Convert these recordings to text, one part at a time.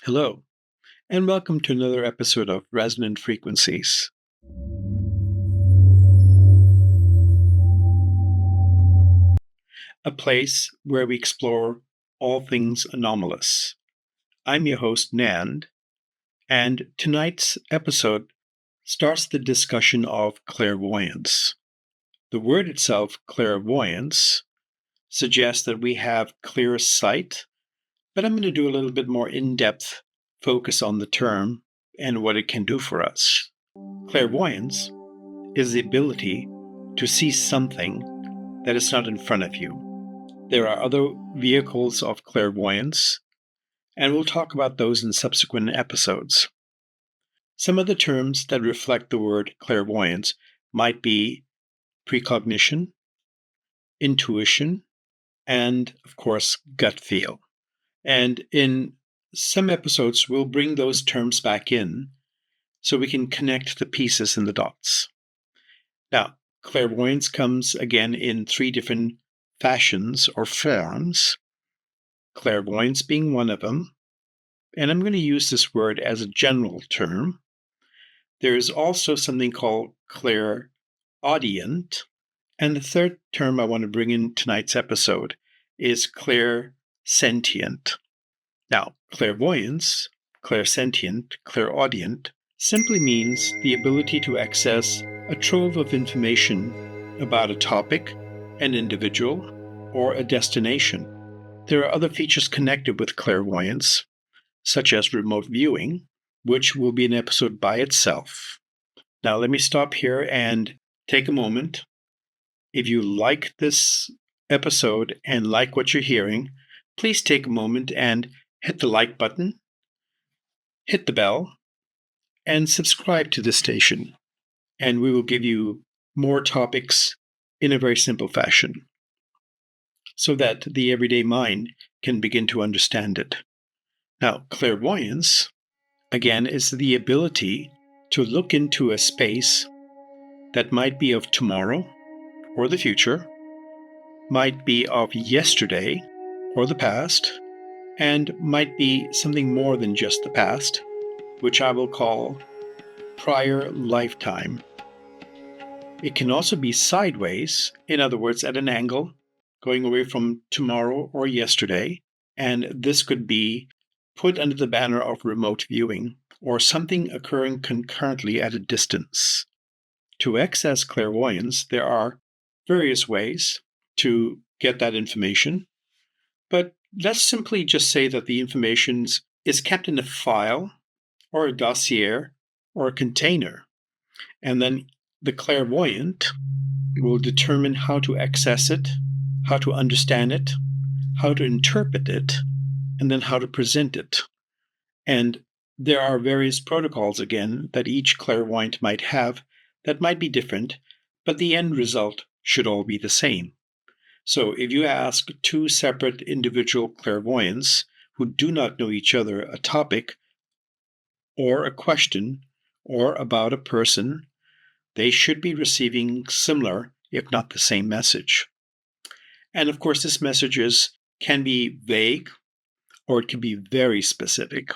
Hello, and welcome to another episode of Resonant Frequencies, a place where we explore all things anomalous. I'm your host, Nand, and tonight's episode starts the discussion of clairvoyance. The word itself, clairvoyance, suggests that we have clear sight, but I'm going to do a little bit more in depth focus on the term and what it can do for us. Clairvoyance is the ability to see something that is not in front of you. There are other vehicles of clairvoyance, and we'll talk about those in subsequent episodes. Some of the terms that reflect the word clairvoyance might be precognition, intuition, and, of course, gut feel. And in some episodes, we'll bring those terms back in so we can connect the pieces and the dots. Now, clairvoyance comes again in three different fashions or forms, clairvoyance being one of them. And I'm going to use this word as a general term. There is also something called clairaudient. And the third term I want to bring in tonight's episode is clairsentient. Now, clairvoyance, clairsentient, clairaudient simply means the ability to access a trove of information about a topic, an individual, or a destination. There are other features connected with clairvoyance, such as remote viewing, which will be an episode by itself. Now, let me stop here and take a moment. If you like this episode and like what you're hearing, please take a moment and hit the like button, hit the bell, and subscribe to this station. And we will give you more topics in a very simple fashion so that the everyday mind can begin to understand it. Now, clairvoyance, again, is the ability to look into a space that might be of tomorrow or the future, might be of yesterday or the past, and might be something more than just the past, which I will call prior lifetime. It can also be sideways, in other words, at an angle, going away from tomorrow or yesterday, and this could be put under the banner of remote viewing or something occurring concurrently at a distance. To access clairvoyance, there are various ways to get that information, but let's simply just say that the information is kept in a file or a dossier or a container, and then the clairvoyant will determine how to access it, how to understand it, how to interpret it, and then how to present it. And there are various protocols, again, that each clairvoyant might have that might be different, but the end result should all be the same. So if you ask two separate individual clairvoyants who do not know each other a topic or a question or about a person, they should be receiving similar, if not the same message. And of course, this messages can be vague or it can be very specific.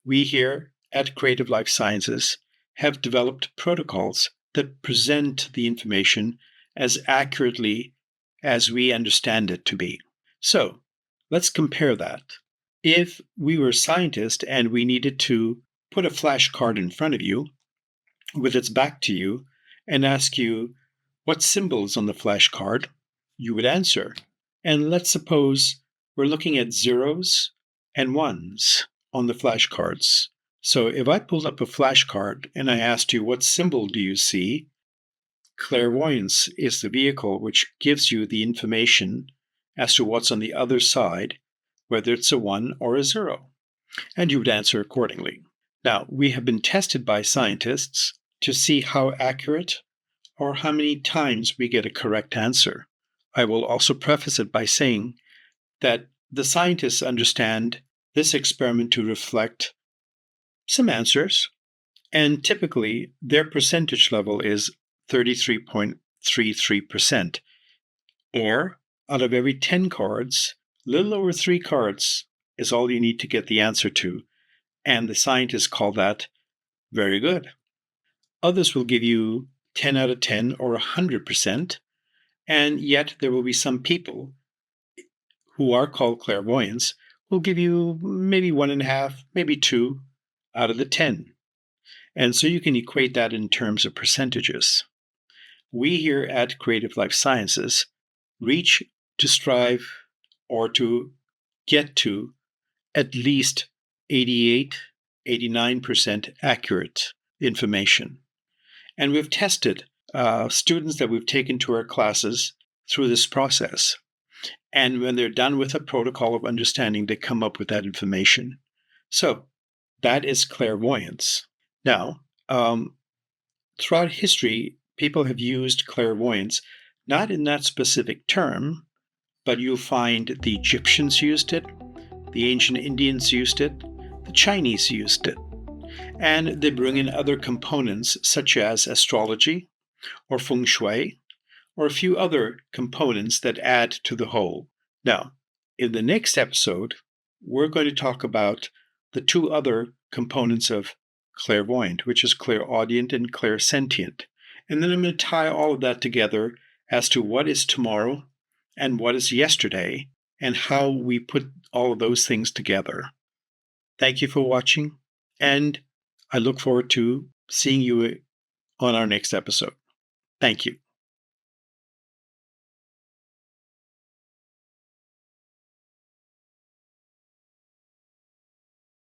We here at Creative Life Sciences have developed protocols that present the information as accurately as we understand it to be. So let's compare that. If we were scientists and we needed to put a flashcard in front of you with its back to you and ask you what symbol is on the flashcard, you would answer. And let's suppose we're looking at zeros and ones on the flashcards. So if I pulled up a flashcard and I asked you, what symbol do you see? Clairvoyance is the vehicle which gives you the information as to what's on the other side, whether it's a 1 or a 0. And you would answer accordingly. Now, we have been tested by scientists to see how accurate or how many times we get a correct answer. I will also preface it by saying that the scientists understand this experiment to reflect some answers, and typically their percentage level is 33.33%. Or out of every 10 cards, little over 3 cards is all you need to get the answer to. And the scientists call that very good. Others will give you 10 out of 10 or 100%. And yet there will be some people who are called clairvoyants who will give you maybe 1.5, maybe 2 out of the 10. And so you can equate that in terms of percentages. We here at Creative Life Sciences reach to strive or to get to at least 88, 89% accurate information. And we've tested students that we've taken to our classes through this process. And when they're done with a protocol of understanding, they come up with that information. So that is clairvoyance. Now, throughout history, people have used clairvoyance not in that specific term, but you'll find the Egyptians used it, the ancient Indians used it, the Chinese used it, and they bring in other components such as astrology or feng shui or a few other components that add to the whole. Now, in the next episode, we're going to talk about the two other components of clairvoyant, which is clairaudient and clairsentient. And then I'm going to tie all of that together as to what is tomorrow and what is yesterday and how we put all of those things together. Thank you for watching, and I look forward to seeing you on our next episode. Thank you.